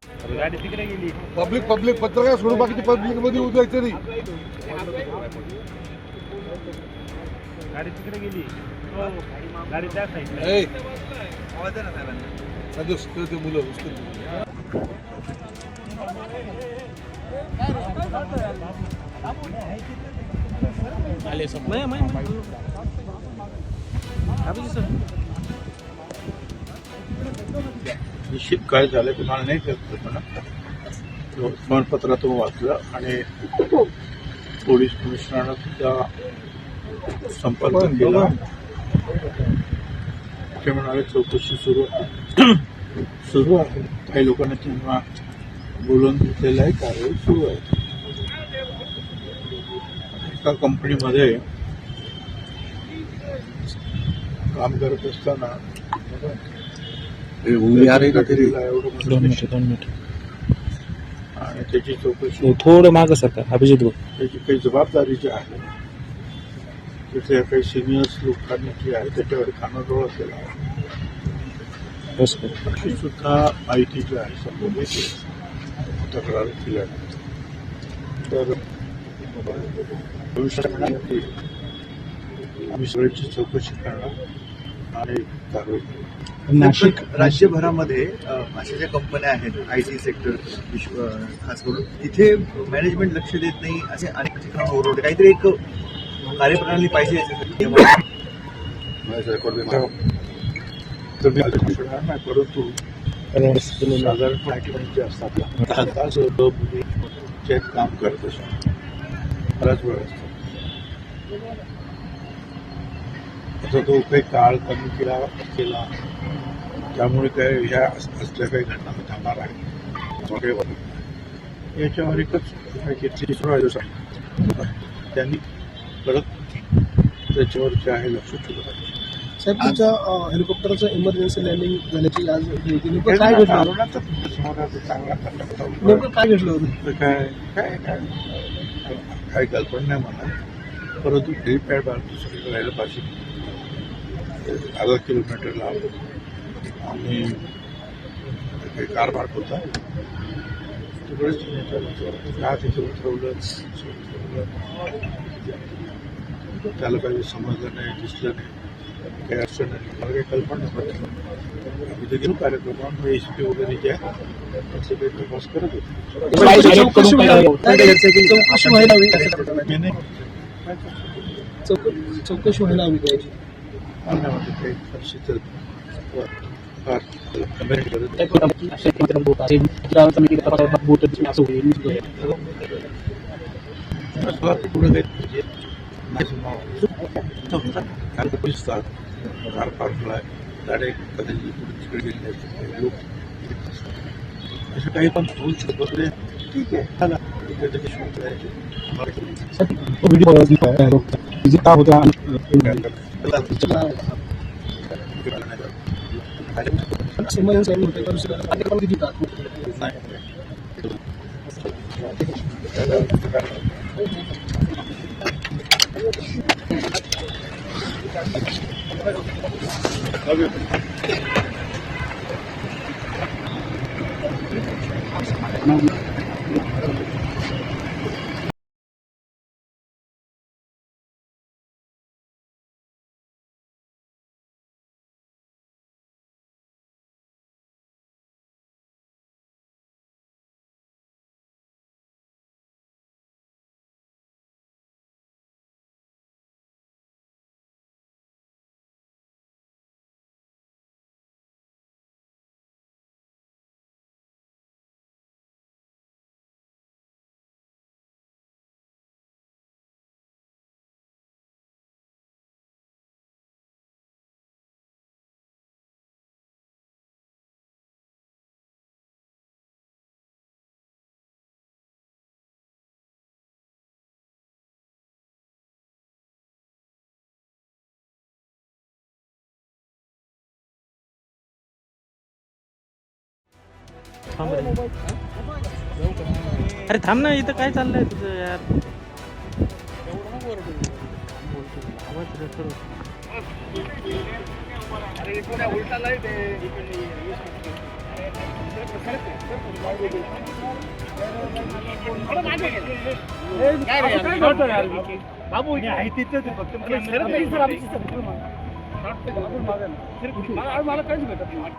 गाडी तिकडे गेली. पब्लिक पत्रकार सोडून बाकीची पब्लिक मध्ये उतरायचं नाही. गाडी तिकडे गेली. गाडी त्या साईडला. आवाज आहे ना साहेबांना. ते मुलं उचलून आले सब मैं निश्चित काय झालं तुम्हाला नाही कल्पना. वर्तमानपत्रातून वाचलं आणि पोलीस कमिशनरनं सुद्धा संपर्क केला. ते म्हणाले चौकशी सुरू आहे. काही लोकांना त्यांना बोलवून घेतलेलं आहे. कारवाई सुरू आहे. एका कंपनीमध्ये काम करत असताना आणि त्याची चौकशी थोडं मागं सरकार अभिजित त्याची काही जबाबदारी जी आहे तिथे काही सिनियर्स लोकांनी जी आहे त्याच्यावर कानाडोळा केला आहे. अशी सुद्धा माहिती जी आहे समोर येते तक्रार केल्यानंतर. तर भविष्यामध्ये आम्ही सगळ्याची चौकशी करणार आणि कारवाई करणार. नाशिक राज्यभरामध्ये अशा ज्या कंपन्या आहेत आयटी सेक्टर खास करून तिथे मॅनेजमेंट लक्ष देत नाही असे अनेक ठिकाणी ओरडते. काहीतरी एक कार्यप्रणाली पाहिजे परंतु साधारणपणे जे असतात 10 तास मुली काम करत असतात. बराच वेळ असतो. आता तो काही काळ कमी केला त्यामुळे काय ह्या असल्या काही घटना थांबणार आहे. याच्यावर एकच त्यांनी परत त्याच्यावर जे आहे लक्ष ठेवलं पाहिजे. साहेब तुमच्या हेलिकॉप्टरचं इमर्जन्सी लँडिंग झाल्याची आज नेमकं काय घडलं नेमकं काय घडलं होतं? काय कल्पना नाही मला. परंतु हेलिपॅड दुसरीकडे राहिलं पाहिजे. 10 किलोमीटर लांब आणि काही कारभार होता तिकडेच तिथे उतरवलं. त्याला काही समजलं नाही दिसलं नाही काही अडचण नाही. मला काही कल्पना नव्हती. आम्ही ते गेलो कार्यक्रमात एसपी वगैरे जे आहे त्याचे काही तपास करत होते. चौकशी व्हायला हवी त्याची. काही परिस्थिती असं काही पण होऊ शकत नाही. ठीक आहे अरे थांब ना. इथं काय चाललंय तुझं यार? आवाज बाबू आहे तिथं फक्त मला काहीच भेटत नाही.